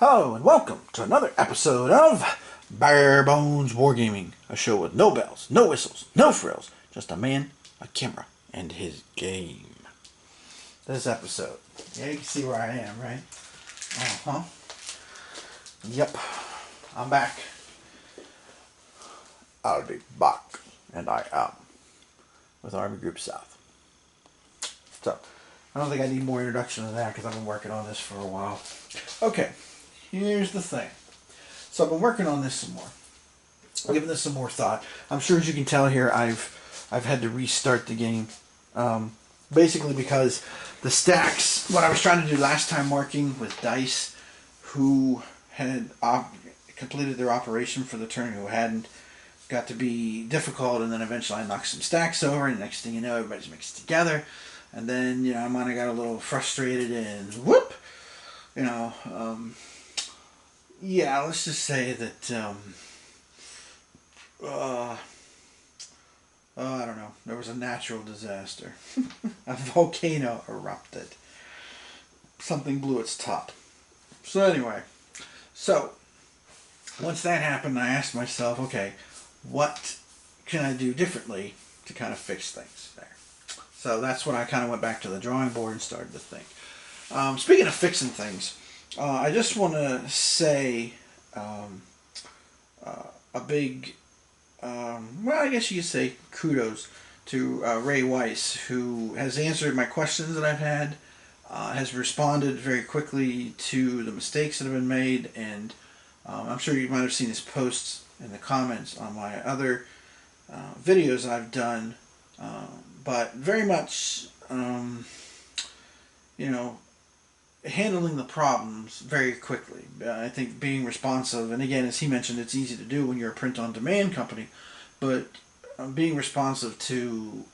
Hello and welcome to another episode of Bare Bones Wargaming, a show with no bells, no whistles, no frills, just a man, a camera, and his game. This episode, yeah, you can see where I am, right? Uh-huh. Yep, I'm back. I'll be back, and I am, with Army Group South. So, I don't think I need more introduction to that because I've been working on this for a while. Okay. Here's the thing. So I've been working on this some more. Giving this some more thought. I'm sure as you can tell here, I've had to restart the game. Basically because the stacks, what I was trying to do last time working with dice who had completed their operation for the turn, who hadn't, got to be difficult, and then eventually I knocked some stacks over, and the next thing you know, everybody's mixed together. And then, I might have got a little frustrated and whoop! Yeah, let's just say that, I don't know, there was a natural disaster. A volcano erupted. Something blew its top. So anyway, once that happened, I asked myself, okay, what can I do differently to kind of fix things there? So that's when I kind of went back to the drawing board and started to think. Speaking of fixing things, I just want to say a big, well, I guess you could say kudos to Ray Weiss, who has answered my questions that I've had, has responded very quickly to the mistakes that have been made, and I'm sure you might have seen his posts in the comments on my other videos I've done, but very much, handling the problems very quickly. I think being responsive, and again, as he mentioned, it's easy to do when you're a print-on-demand company, but being responsive to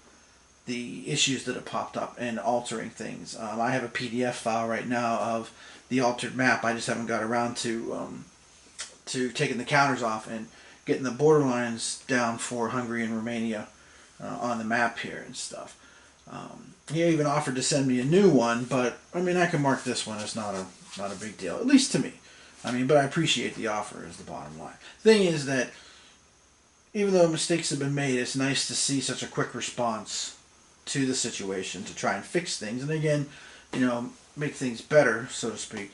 the issues that have popped up and altering things. I have a PDF file right now of the altered map. I just haven't got around to taking the counters off and getting the borderlines down for Hungary and Romania on the map here and stuff. He even offered to send me a new one, but I mean, I can mark this one as not a big deal, at least to me. I mean, but I appreciate the offer is the bottom line. Thing is that even though mistakes have been made, it's nice to see such a quick response to the situation to try and fix things, and again, make things better, so to speak,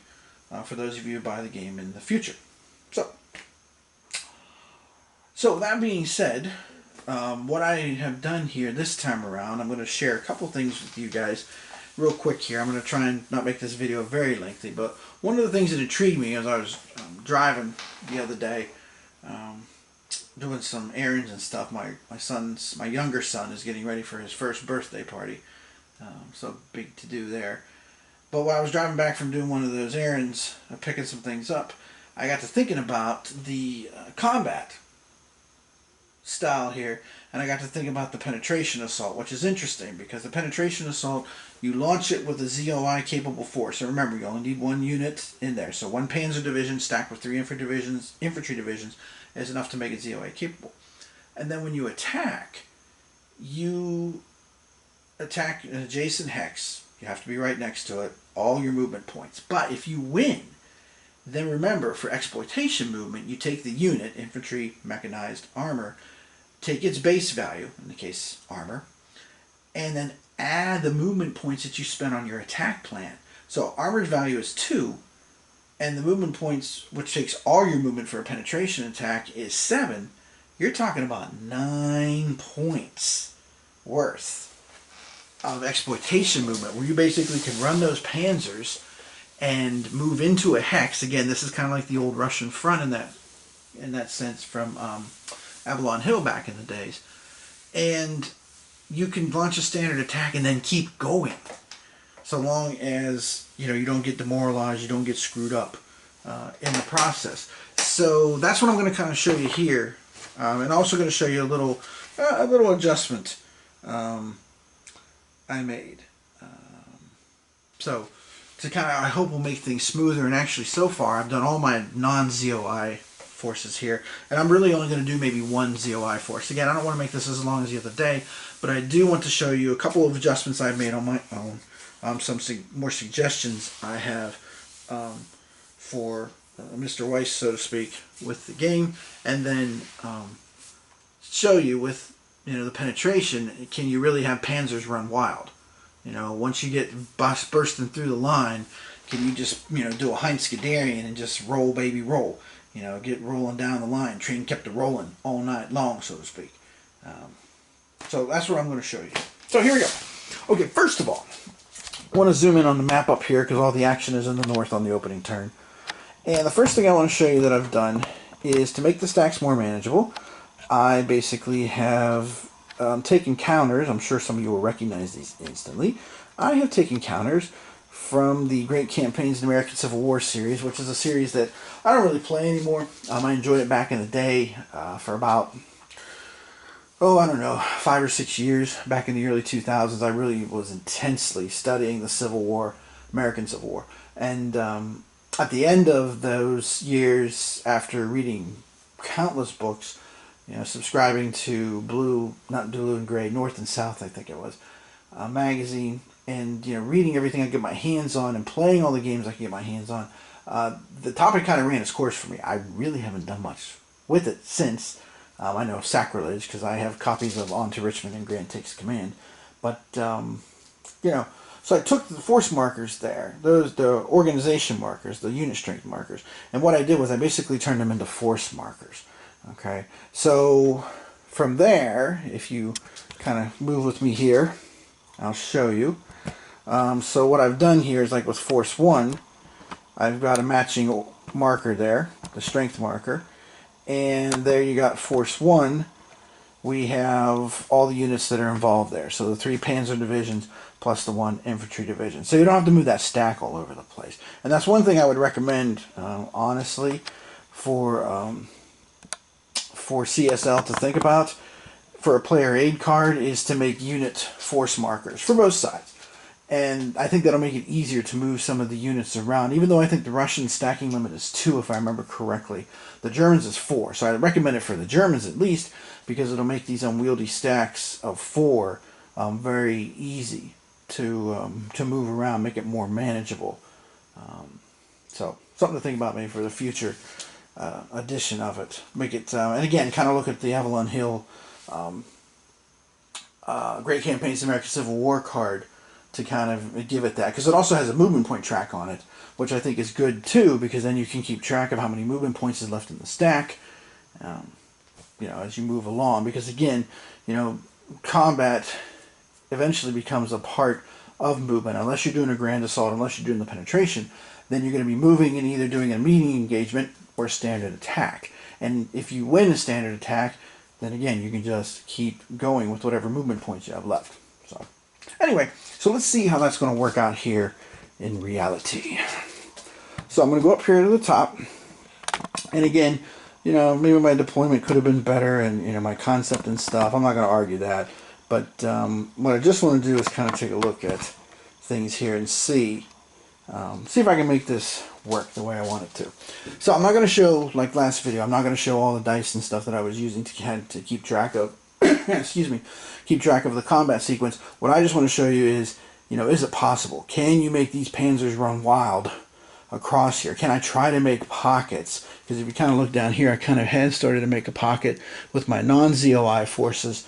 for those of you who buy the game in the future. So that being said, what I have done here this time around, I'm going to share a couple things with you guys real quick here. I'm going to try and not make this video very lengthy, but one of the things that intrigued me as I was driving the other day, doing some errands and stuff, my younger son is getting ready for his first birthday party, so big to do there. But while I was driving back from doing one of those errands, picking some things up, I got to thinking about the combat style here, and I got to think about the penetration assault, which is interesting because the penetration assault, you launch it with a ZOI capable force. So remember, you only need one unit in there. So one panzer division stacked with 3 infantry divisions is enough to make it ZOI capable. And then when you attack an adjacent hex. You have to be right next to it, all your movement points. But if you win, then remember, for exploitation movement, you take the unit, infantry, mechanized, armor, take its base value, in the case armor, and then add the movement points that you spent on your attack plan. So armored value is 2, and the movement points, which takes all your movement for a penetration attack, is 7. You're talking about 9 points worth of exploitation movement, where you basically can run those panzers and move into a hex. Again, this is kind of like the old Russian front in that sense from Avalon Hill back in the days. And you can launch a standard attack and then keep going, so long as you don't get demoralized, you don't get screwed up in the process. So that's what I'm going to kind of show you here, and also going to show you a little adjustment I made. So to kind of, I hope will make things smoother. And actually, so far, I've done all my non-ZOI forces here, and I'm really only going to do maybe one ZOI force. Again, I don't want to make this as long as the other day, but I do want to show you a couple of adjustments I've made on my own, some more suggestions I have for Mr. Weiss, so to speak, with the game, and then show you with the penetration, can you really have panzers run wild? Once you get bursting through the line, can you just do a Heinz-Skadarian and just roll, baby, roll? Get rolling down the line. Train kept it rolling all night long, so to speak. So that's what I'm going to show you. So here we go. Okay, first of all, I want to zoom in on the map up here because all the action is in the north on the opening turn. And the first thing I want to show you that I've done is to make the stacks more manageable. I basically have taken counters. I'm sure some of you will recognize these instantly. I have taken counters from the Great Campaigns in the American Civil War series, which is a series that I don't really play anymore. I enjoyed it back in the day for about, I don't know, 5 or 6 years. Back in the early 2000s, I really was intensely studying the Civil War, American Civil War. And at the end of those years, after reading countless books, subscribing to not Blue and Gray, North and South, I think it was, magazine, and reading everything I could get my hands on and playing all the games I could get my hands on, the topic kind of ran its course for me. I really haven't done much with it since. I know sacrilege because I have copies of On to Richmond and Grant Takes Command, but so I took the force markers there, the organization markers, the unit strength markers, and what I did was I basically turned them into force markers. Okay, so from there, if you kind of move with me here, I'll show you. So what I've done here is, like with Force 1, I've got a matching marker there, the strength marker, and there you got Force 1. We have all the units that are involved there. So the 3 Panzer divisions plus the 1 infantry division. So you don't have to move that stack all over the place. And that's one thing I would recommend, honestly, for CSL to think about for a player aid card is to make unit force markers for both sides. And I think that'll make it easier to move some of the units around, even though I think the Russian stacking limit is 2, if I remember correctly. The Germans is 4, so I recommend it for the Germans at least, because it'll make these unwieldy stacks of 4 very easy to move around, make it more manageable. So something to think about maybe for the future edition of it. Make it, and again, kind of look at the Avalon Hill Great Campaigns of American Civil War card to kind of give it that, because it also has a movement point track on it, which I think is good too, because then you can keep track of how many movement points is left in the stack, as you move along. Because again, combat eventually becomes a part of movement. Unless you're doing a grand assault, unless you're doing the penetration, then you're going to be moving and either doing a meeting engagement or standard attack. And if you win a standard attack, then again, you can just keep going with whatever movement points you have left. So anyway, so let's see how that's going to work out here in reality. So I'm going to go up here to the top. And again, maybe my deployment could have been better and, my concept and stuff. I'm not going to argue that. But what I just want to do is kind of take a look at things here and see if I can make this work the way I want it to. So I'm not going to show, like last video, I'm not going to show all the dice and stuff that I was using to keep track of, excuse me, keep track of the combat sequence. What I just want to show you is, is it possible? Can you make these panzers run wild across here? Can I try to make pockets? Because if you kind of look down here, I kind of had started to make a pocket with my non-ZOI forces.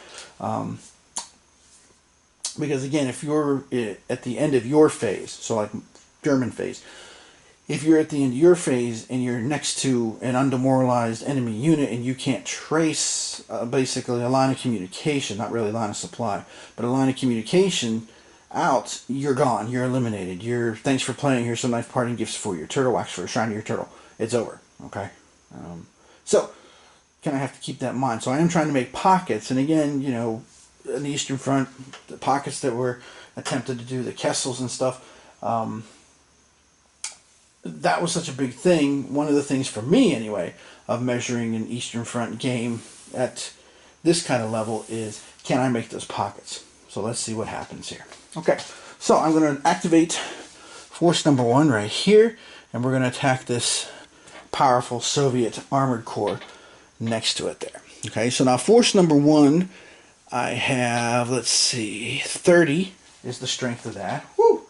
Because again, if you're at the end of your phase, so like German phase, if you're at the end of your phase and you're next to an undemoralized enemy unit and you can't trace basically a line of communication, not really a line of supply, but a line of communication out, you're gone, you're eliminated. Thanks for playing, here's some nice parting gifts for you. Turtle wax for a shinier turtle. It's over, okay? So, kind of have to keep that in mind. So I am trying to make pockets, and again, in the Eastern Front, the pockets that were attempted to do, the Kessels and stuff, that was such a big thing. One of the things for me, anyway, of measuring an Eastern Front game at this kind of level is, can I make those pockets? So let's see what happens here. Okay, so I'm going to activate force number 1 right here, and we're going to attack this powerful Soviet armored corps next to it there. Okay, so now force number 1, I have, let's see, 30 is the strength of that. Woo!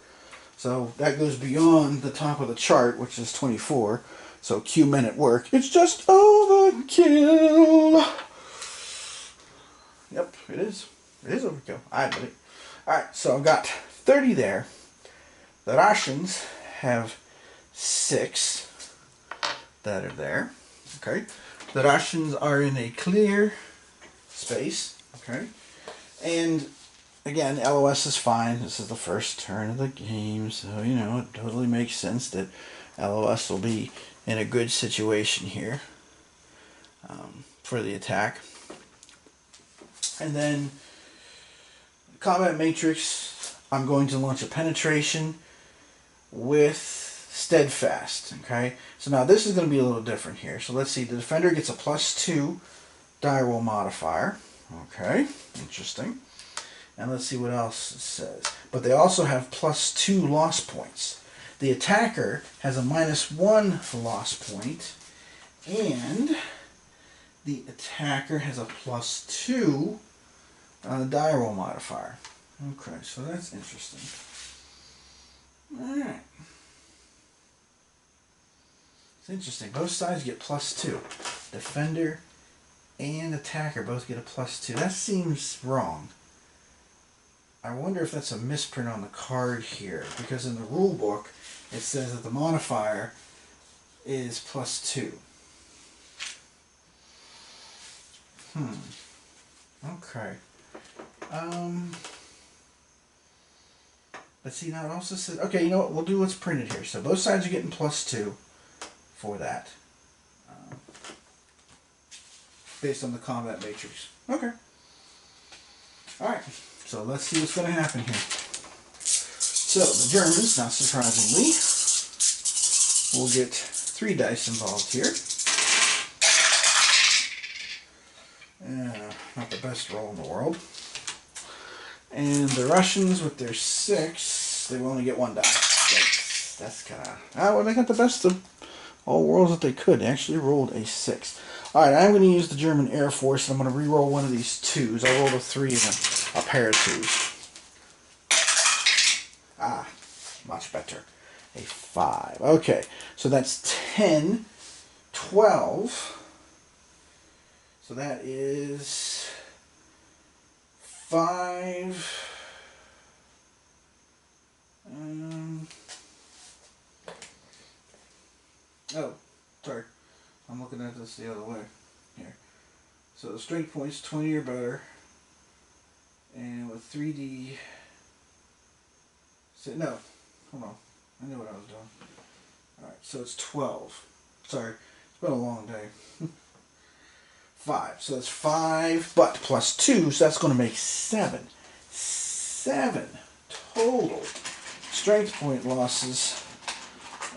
So that goes beyond the top of the chart, which is 24. So Q men at work. It's just overkill. Yep, it is. It is overkill. I admit it. Alright, so I've got 30 there. The Russians have 6 that are there. Okay. The Russians are in a clear space. Okay. And again, LOS is fine. This is the first turn of the game, so you know it totally makes sense that LOS will be in a good situation here for the attack. And then combat matrix, I'm going to launch a penetration with steadfast. Okay, so now this is going to be a little different here. So let's see, the defender gets a +2 die roll modifier. Okay, interesting. And let's see what else it says. But they also have +2 loss points. The attacker has a -1 loss point, and the attacker has a +2 die roll modifier. Okay, so that's interesting. Alright. It's interesting. Both sides get +2. Defender and attacker both get a +2. That seems wrong. I wonder if that's a misprint on the card here, because in the rule book it says that the modifier is +2. Okay. But see, now it also says, okay, you know what, we'll do what's printed here. So both sides are getting +2 for that. Based on the combat matrix. Okay. Alright, so let's see what's going to happen here. So the Germans, not surprisingly, will get 3 dice involved here. Not the best roll in the world. And the Russians, with their 6, they will only get 1 die. That's kind of... well, they got the best of all worlds that they could. They actually rolled a 6. Alright, I'm going to use the German Air Force, and I'm going to re-roll one of these 2s. I rolled a 3 and a pair of 2s. Much better. A 5. Okay, so that's 10, 12. So that is 5. Oh, sorry. I'm looking at this the other way. Here. So the strength points 20 or better. And with 3D... No. Hold on. I knew what I was doing. Alright, so it's 12. Sorry. It's been a long day. 5. So that's 5, but +2, so that's going to make 7. 7 total strength point losses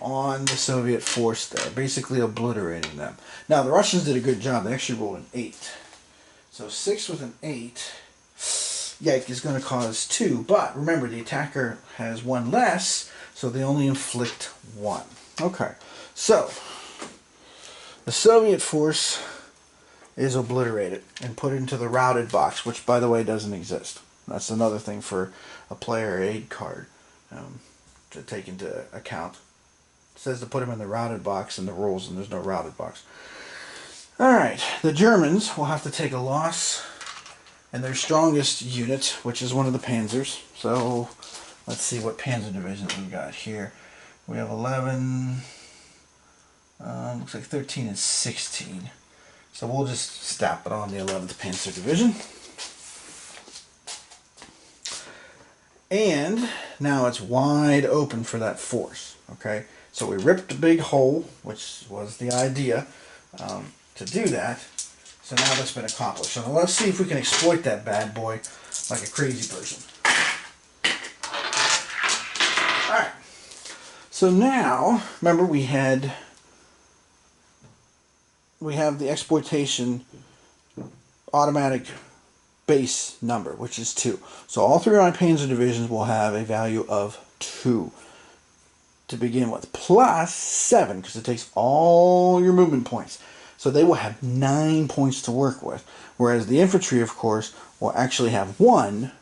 on the Soviet force there, basically obliterating them. Now, the Russians did a good job. They actually rolled an 8. So 6 with an 8, yike, is going to cause 2. But remember, the attacker has 1 less, so they only inflict 1. Okay, so the Soviet force is obliterated and put into the routed box, which, by the way, doesn't exist. That's another thing for a player aid card to take into account. It says to put them in the routed box in the rules, and there's no routed box. Alright, the Germans will have to take a loss in their strongest unit, which is one of the panzers. So, let's see what panzer divisions we've got here. We have 11, looks like 13 and 16. So we'll just stop it on the 11th Panzer Division. And now it's wide open for that force. Okay, so we ripped a big hole, which was the idea to do that. So now that's been accomplished. So let's see if we can exploit that bad boy like a crazy person. Alright. So now, remember we have the exploitation automatic base number, which is 2. So all 3 of my Panzer divisions will have a value of 2 to begin with, plus 7, because it takes all your movement points. So they will have 9 points to work with, whereas the infantry, of course, will actually have 1,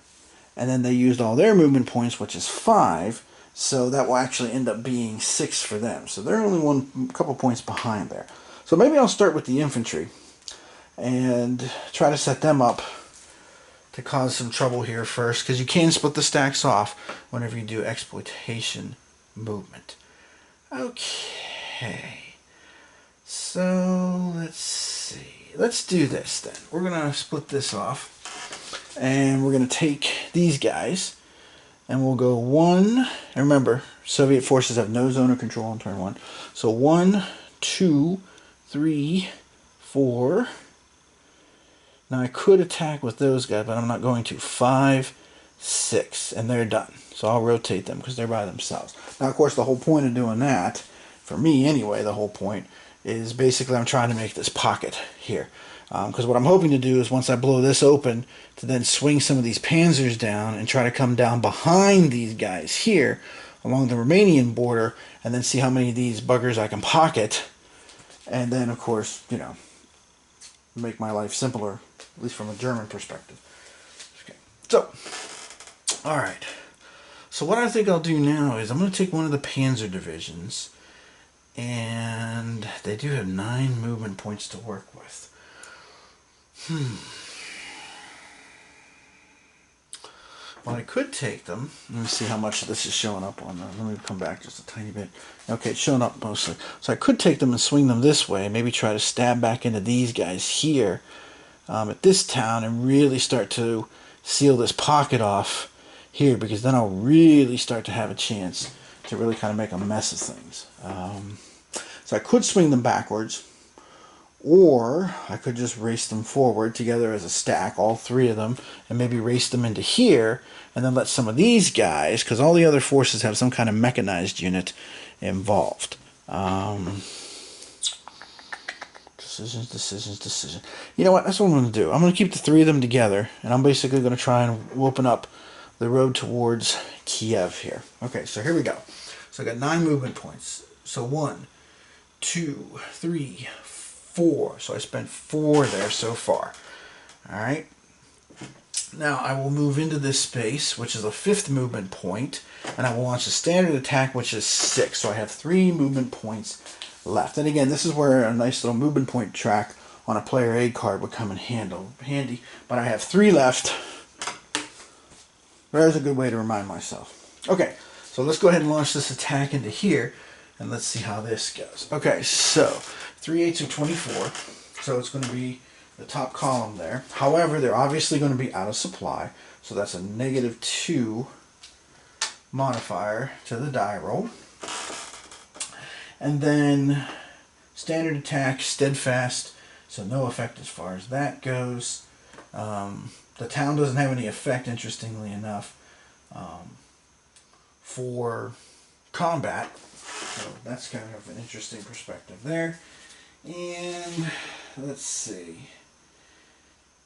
and then they used all their movement points, which is 5, So that will actually end up being 6 for them. So they're only a couple points behind there. So maybe I'll start with the infantry and try to set them up to cause some trouble here first, because you can split the stacks off whenever you do exploitation movement. Okay, so let's see. Let's do this then. We're going to split this off, and we're going to take these guys, and we'll go 1, and remember, Soviet forces have no zone of control on turn 1. So 1, 2, 3, 4. Now I could attack with those guys, but I'm not going to. 5, 6, and they're done. So I'll rotate them because they're by themselves. Now, of course, the whole point of doing that, for me anyway, the whole point is basically I'm trying to make this pocket here. Because what I'm hoping to do is once I blow this open, to then swing some of these panzers down and try to come down behind these guys here along the Romanian border, and then see how many of these buggers I can pocket. And then, of course, you know, make my life simpler, at least from a German perspective. Okay. So, alright. So what I think I'll do now is I'm going to take one of the panzer divisions, and they do have 9 movement points to work with. Well, I could take them. Let me see how much of this is showing up on them. Let me come back just a tiny bit. Okay, it's showing up mostly. So I could take them and swing them this way, maybe try to stab back into these guys here at this town and really start to seal this pocket off here, because then I'll really start to have a chance to really kind of make a mess of things. So I could swing them backwards, or I could just race them forward together as a stack, all 3 of them, and maybe race them into here, and then let some of these guys, because all the other forces have some kind of mechanized unit involved. Decisions. You know what? That's what I'm going to do. I'm going to keep the 3 of them together, and I'm basically going to try and open up the road towards Kiev here. Okay, so here we go. So I got 9 movement points. So 1, 2, 3, 4. So I spent 4 there so far. Alright. Now I will move into this space, which is a 5th movement point, and I will launch a standard attack, which is 6. So I have 3 movement points left. And again, this is where a nice little movement point track on a player aid card would come in handy. But I have 3 left. There's a good way to remind myself. Okay, so let's go ahead and launch this attack into here, and let's see how this goes. Okay, so 3 8s are 24, so it's going to be the top column there. However, they're obviously going to be out of supply, so that's a -2 modifier to the die roll. And then standard attack, steadfast, so no effect as far as that goes. The town doesn't have any effect, interestingly enough, for combat. So that's kind of an interesting perspective there. And let's see.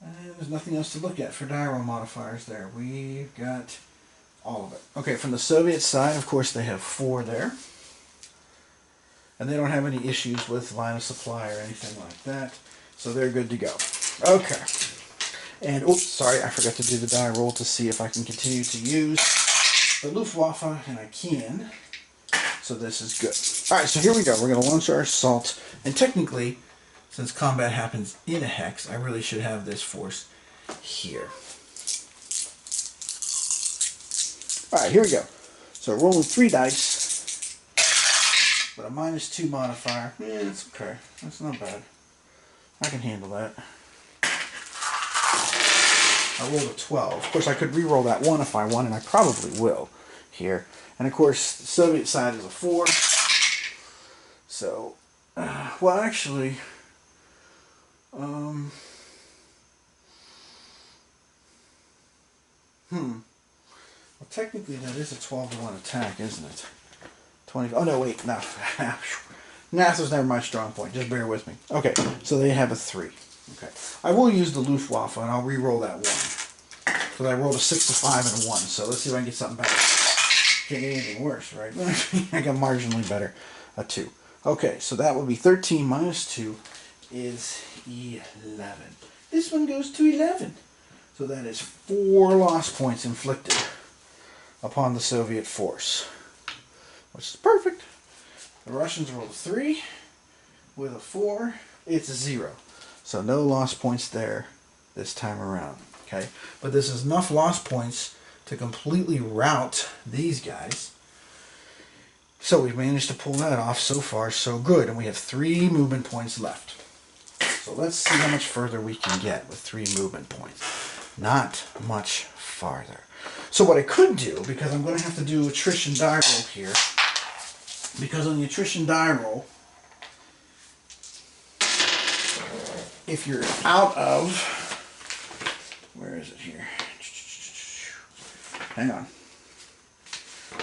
There's nothing else to look at for die roll modifiers there. We've got all of it. Okay, from the Soviet side, of course, they have 4 there. And they don't have any issues with line of supply or anything like that. So they're good to go. Okay. And, oops, sorry, I forgot to do the die roll to see if I can continue to use the Luftwaffe, and I can. So this is good. Alright, so here we go. We're going to launch our assault. And technically, since combat happens in a hex, I really should have this force here. Alright, here we go. So rolling 3 dice, but a -2 modifier. Yeah, it's okay. That's not bad. I can handle that. I rolled a 12. Of course, I could re-roll that 1 if I want, and I probably will here. And of course, the Soviet side is a 4. So, well, actually, well, technically that is a 12-to-1 attack, isn't it? 20. Oh no, wait, no. Math was never my strong point. Just bear with me. Okay, so they have a 3. Okay, I will use the Luftwaffe, and I'll re-roll that 1. Because I rolled a 6, a 5, and a 1. So let's see if I can get something better. Can't get anything worse, right? I got marginally better. A 2. Okay, so that would be 13 minus 2 is 11. This one goes to 11. So that is 4 loss points inflicted upon the Soviet force. which is perfect. The Russians rolled a 3 with a 4. It's a 0. So no lost points there this time around. Okay, but this is enough lost points to completely rout these guys. So we've managed to pull that off. So far, so good. And we have 3 movement points left. So let's see how much further we can get with 3 movement points. Not much farther. So what I could do, because I'm going to have to do attrition die roll here, because on the attrition die roll, if you're out of, where is it here? Hang on.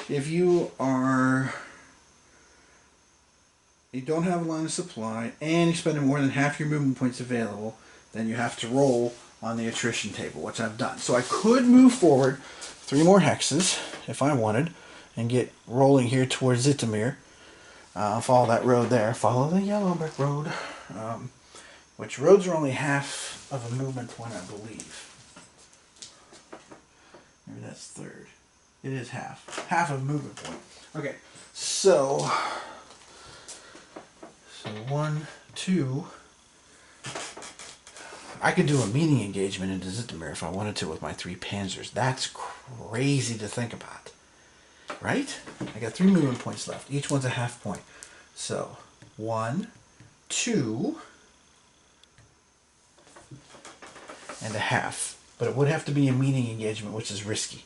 If you don't have a line of supply and you're spending more than half your movement points available, then you have to roll on the attrition table, which I've done. So I could move forward 3 more hexes if I wanted and get rolling here towards Zitomir. Follow that road there. Follow the yellow brick road. Which roads are only half of a movement point, I believe. Maybe that's third. It is half. Half of a movement point. Okay, so 1, 2. I could do a meeting engagement into Zitomir if I wanted to with my 3 panzers. That's crazy to think about. Right? I got 3 movement points left. Each one's a half point. So 1, 2, and a half. But it would have to be a meeting engagement, which is risky.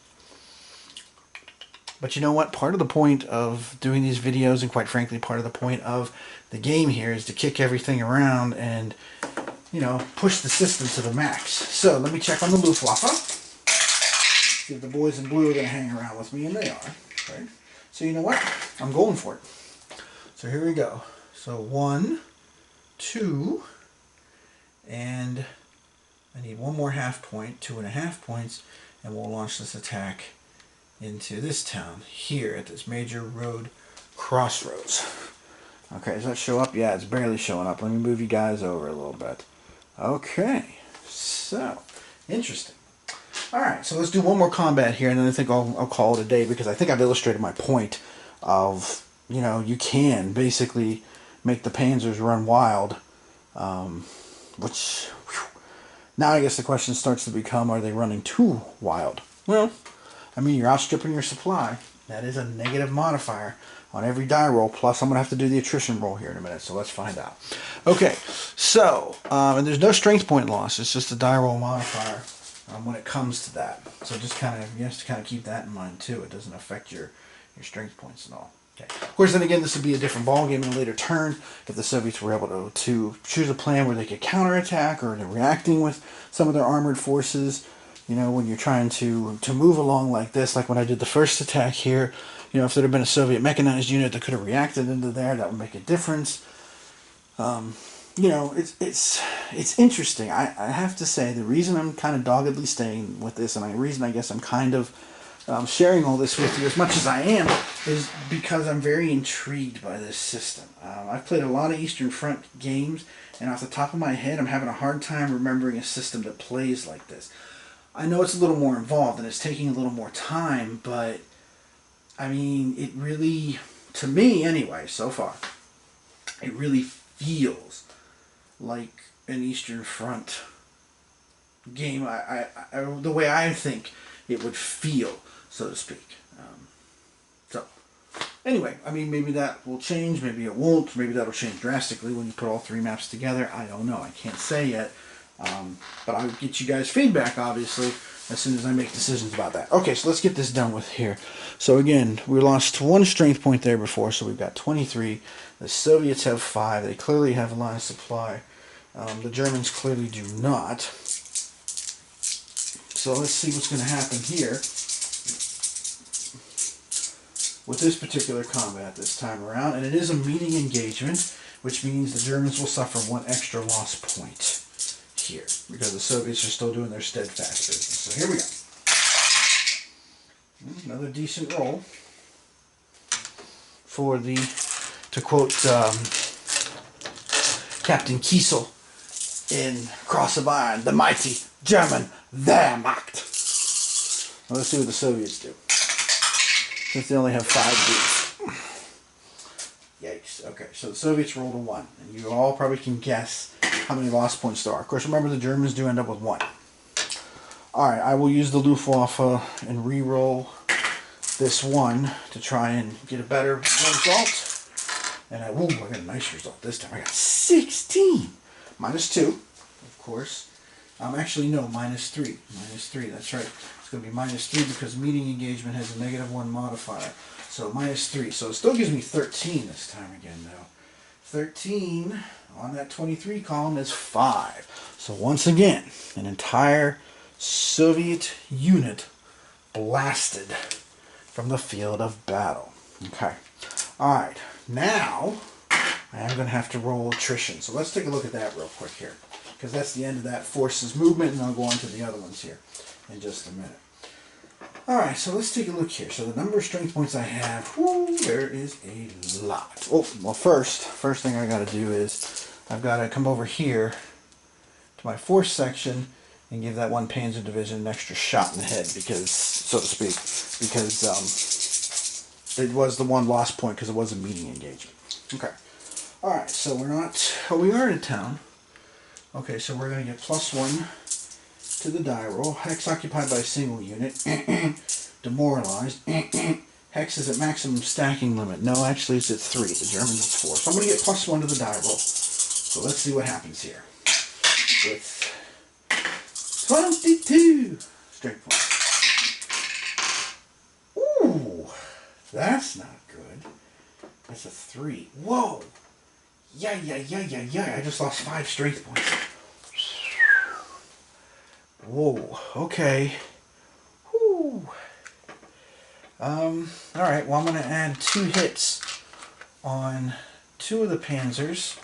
But you know what? Part of the point of doing these videos, and quite frankly, part of the point of the game here, is to kick everything around and, you know, push the system to the max. So let me check on the Luftwaffe. See if the boys in blue are going to hang around with me, and they are. Right? So you know what? I'm going for it. So here we go. So 1, 2, and I need 1 more half point, 2.5 points, and we'll launch this attack into this town here at this major road crossroads. Okay, does that show up? Yeah, it's barely showing up. Let me move you guys over a little bit. Okay, so interesting. All right, so let's do 1 more combat here, and then I think I'll call it a day, because I think I've illustrated my point of, you know, you can basically make the panzers run wild, which, whew. Now I guess the question starts to become, are they running too wild? Well, I mean, you're outstripping your supply. That is a negative modifier on every die roll, plus I'm going to have to do the attrition roll here in a minute, so let's find out. Okay, so, and there's no strength point loss, it's just a die roll modifier when it comes to that. So just kind of, you have to kind of keep that in mind too. It doesn't affect your strength points and all. Okay. Of course, then again, this would be a different ball game in a later turn if the Soviets were able to choose a plan where they could counterattack, or they're reacting with some of their armored forces. You know, when you're trying to move along like this, like when I did the first attack here, you know, if there had been a Soviet mechanized unit that could have reacted into there, that would make a difference. You know, it's interesting. I have to say, the reason I'm kind of doggedly staying with this, and the reason I guess I'm kind of sharing all this with you as much as I am, is because I'm very intrigued by this system. I've played a lot of Eastern Front games, and off the top of my head, I'm having a hard time remembering a system that plays like this. I know it's a little more involved, and it's taking a little more time, but, I mean, it really, to me anyway, so far, it really feels like an Eastern Front game. The way I think it would feel, so to speak. So, anyway, I mean, maybe that will change, maybe it won't, maybe that'll change drastically when you put all 3 maps together. I don't know, I can't say yet. But I'll get you guys feedback, obviously, as soon as I make decisions about that. Okay, so let's get this done with here. So again, we lost 1 strength point there before, so we've got 23. The Soviets have 5. They clearly have a line of supply. The Germans clearly do not. So let's see what's going to happen here with this particular combat this time around. And it is a meeting engagement, which means the Germans will suffer 1 extra loss point here, because the Soviets are still doing their steadfast business. So here we go. Another decent roll for the, to quote Captain Kiesel in Cross of Iron, the mighty German Wehrmacht. Well, let's see what the Soviets do, since they only have 5 Ds. Okay, so the Soviets rolled a 1. And you all probably can guess how many lost points there are. Of course, remember the Germans do end up with 1. Alright, I will use the Luftwaffe and re-roll this 1 to try and get a better result. And I got a nice result this time. I got 16! -2, of course. Actually, no, -3. -3, that's right. It's going to be -3 because meeting engagement has a -1 modifier. So -3. So it still gives me 13 this time again, though. 13 on that 23 column is 5. So once again, an entire Soviet unit blasted from the field of battle. Okay. Alright. Now, I am going to have to roll attrition. So let's take a look at that real quick here. Because that's the end of that forces movement, and I'll go on to the other ones here in just a minute. Alright, so let's take a look here. So the number of strength points I have, whoo, there is a lot. Oh, well first thing I got to do is I've got to come over here to my force section and give that one Panzer division an extra shot in the head, because, so to speak, because it was the one lost point because it was a meeting engagement. Okay. Alright, so we are in a town. Okay, so we're going to get +1 to the die roll. Hex occupied by a single unit. Demoralized. Hex is at maximum stacking limit. No, actually it's at 3. The Germans it's 4. So I'm going to get +1 to the die roll. So let's see what happens here. With 22 strength points. Ooh, that's not good. That's a 3. Whoa. Yeah. I just lost 5 strength points. Whoa, okay. Whew. Alright, well I'm going to add 2 hits on 2 of the panzers.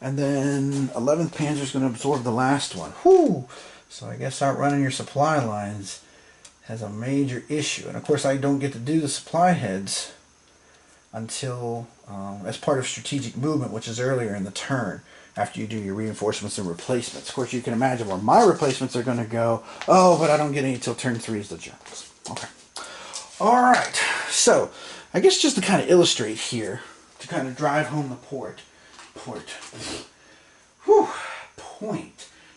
And then 11th Panzer is going to absorb the last one. Whew. So I guess outrunning your supply lines has a major issue. And of course I don't get to do the supply heads until as part of strategic movement, which is earlier in the turn, after you do your reinforcements and replacements. Of course, you can imagine where my replacements are going to go. Oh, but I don't get any until turn 3 is the Germans. Okay. All right. So, I guess just to kind of illustrate here, to kind of drive home the point.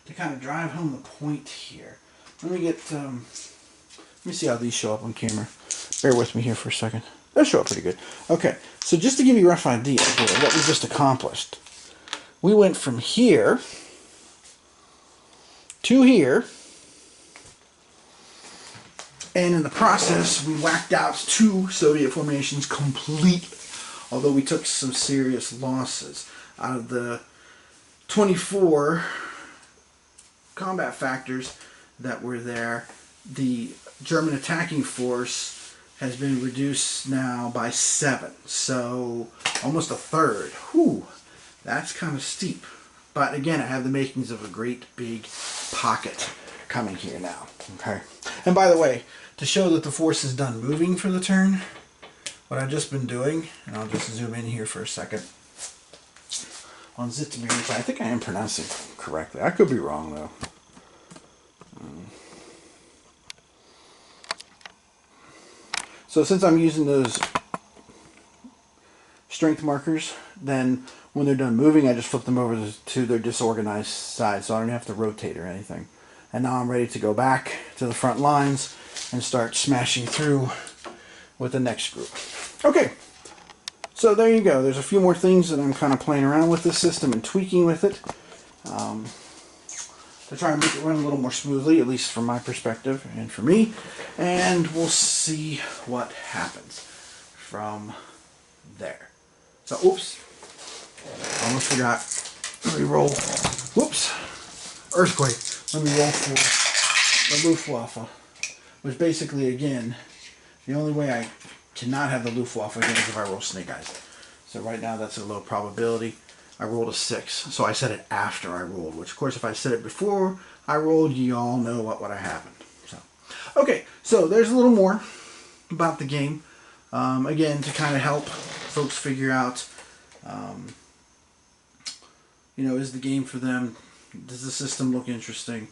To kind of drive home the point here. Let me see how these show up on camera. Bear with me here for a second. They'll show up pretty good. Okay, so just to give you a rough idea here of what we just accomplished. We went from here to here, and in the process we whacked out 2 Soviet formations completely, although we took some serious losses. Out of the 24 combat factors that were there, the German attacking force has been reduced now by 7, so almost a third. Whew, that's kind of steep. But again, I have the makings of a great big pocket coming here now. Okay. And by the way, to show that the force is done moving for the turn, what I've just been doing, and I'll just zoom in here for a second, on Zitomir, I think I am pronouncing it correctly. I could be wrong though. So since I'm using those strength markers, then when they're done moving, I just flip them over to their disorganized side, so I don't have to rotate or anything. And now I'm ready to go back to the front lines and start smashing through with the next group. Okay, so there you go. There's a few more things that I'm kind of playing around with this system and tweaking with it to try and make it run a little more smoothly, at least from my perspective and for me. And we'll see what happens from there. So, oops. Almost forgot. Let me roll. Whoops. Earthquake. Let me roll for the Luftwaffe. Which basically, again, the only way I cannot have the Luftwaffe again is if I roll Snake Eyes. So right now that's a low probability. I rolled a 6. So I said it after I rolled. Which, of course, if I said it before I rolled, you all know what would have happened. So, okay. So there's a little more about the game. Again, to kind of help folks figure out, is the game for them? Does the system look interesting?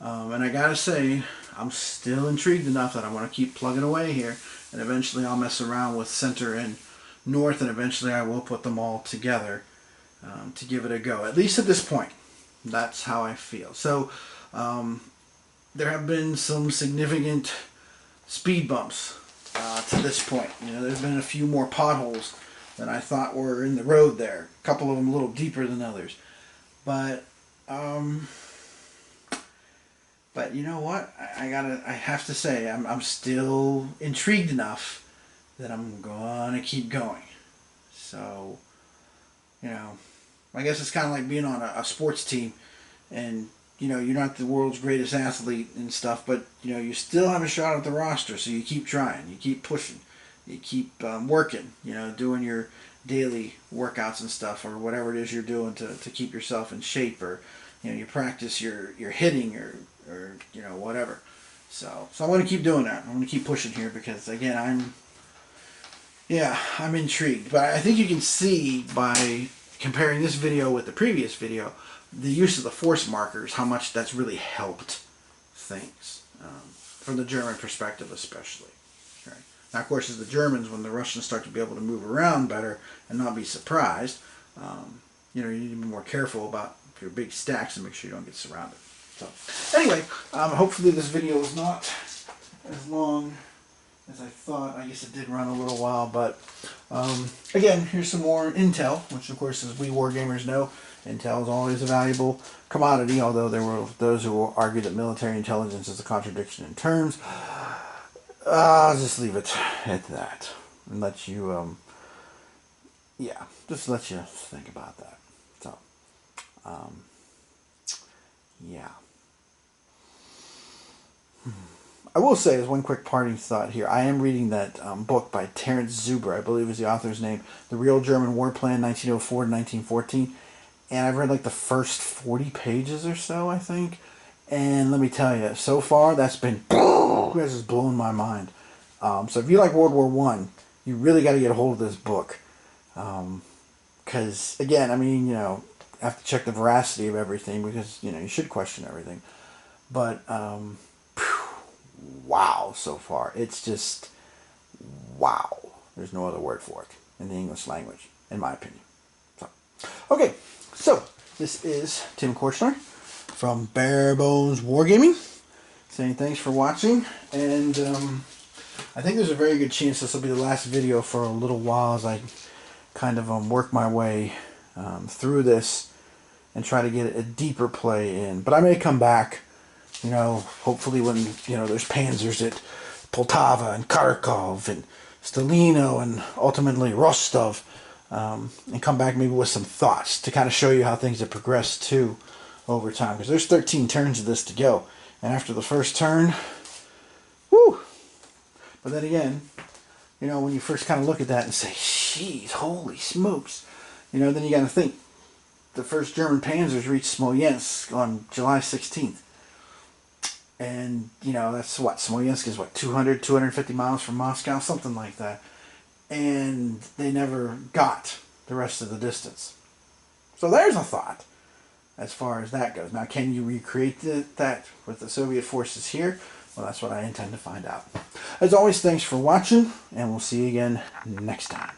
And I gotta say, I'm still intrigued enough that I want to keep plugging away here, and eventually I'll mess around with center and north, and eventually I will put them all together to give it a go. At least at this point, that's how I feel. So there have been some significant speed bumps to this point. You know, there's been a few more potholes than I thought were in the road there. A couple of them a little deeper than others. But you know what? I have to say, I'm still intrigued enough that I'm gonna keep going. So, you know, I guess it's kind of like being on a sports team, and you know, you're not the world's greatest athlete and stuff, but you know, you still have a shot at the roster. So you keep trying, you keep pushing, you keep working. You know, doing your daily workouts and stuff, or whatever it is you're doing to keep yourself in shape, or you know, you practice your hitting, or you know, whatever. So I'm going to keep doing that. I'm going to keep pushing here because again, I'm intrigued. But I think you can see by comparing this video with the previous video, the use of the force markers, how much that's really helped things from the German perspective, especially. Right. Now, of course, as the Germans, when the Russians start to be able to move around better and not be surprised, you know, you need to be more careful about your big stacks and make sure you don't get surrounded. So, anyway, hopefully this video is not as long as I thought. I guess it did run a little while, but again, here's some more intel, which of course, as we wargamers know, intel is always a valuable commodity, although there were those who will argue that military intelligence is a contradiction in terms. I'll just leave it at that and let you, yeah, just let you think about that. So, yeah. I will say, as one quick parting thought here, I am reading that book by Terence Zuber, I believe is the author's name, The Real German War Plan, 1904 to 1914. And I've read like the first 40 pages or so, I think. And let me tell you, so far that's been that's just blowing my mind. So if you like World War I, you really got to get a hold of this book. Because, again, I mean, you know, I have to check the veracity of everything because, you know, you should question everything. But, wow, so far. It's just, wow. There's no other word for it in the English language, in my opinion. So, okay, so this is Tim Korchner from Bare Bones Wargaming, saying thanks for watching, and I think there's a very good chance this will be the last video for a little while as I kind of work my way through this and try to get a deeper play in. But I may come back, you know, hopefully when, you know, there's panzers at Poltava and Kharkov and Stalino and ultimately Rostov, and come back maybe with some thoughts to kind of show you how things have progressed too over time. Because there's 13 turns of this to go. And after the first turn, whoo! But then again, you know, when you first kind of look at that and say, "Jeez, holy smokes," you know, then you got to think the first German panzers reached Smolensk on July 16th. And, you know, that's what, Smolensk is what, 250 miles from Moscow, something like that. And they never got the rest of the distance. So there's a thought as far as that goes. Now, can you recreate that with the Soviet forces here? Well, that's what I intend to find out. As always, thanks for watching, and we'll see you again next time.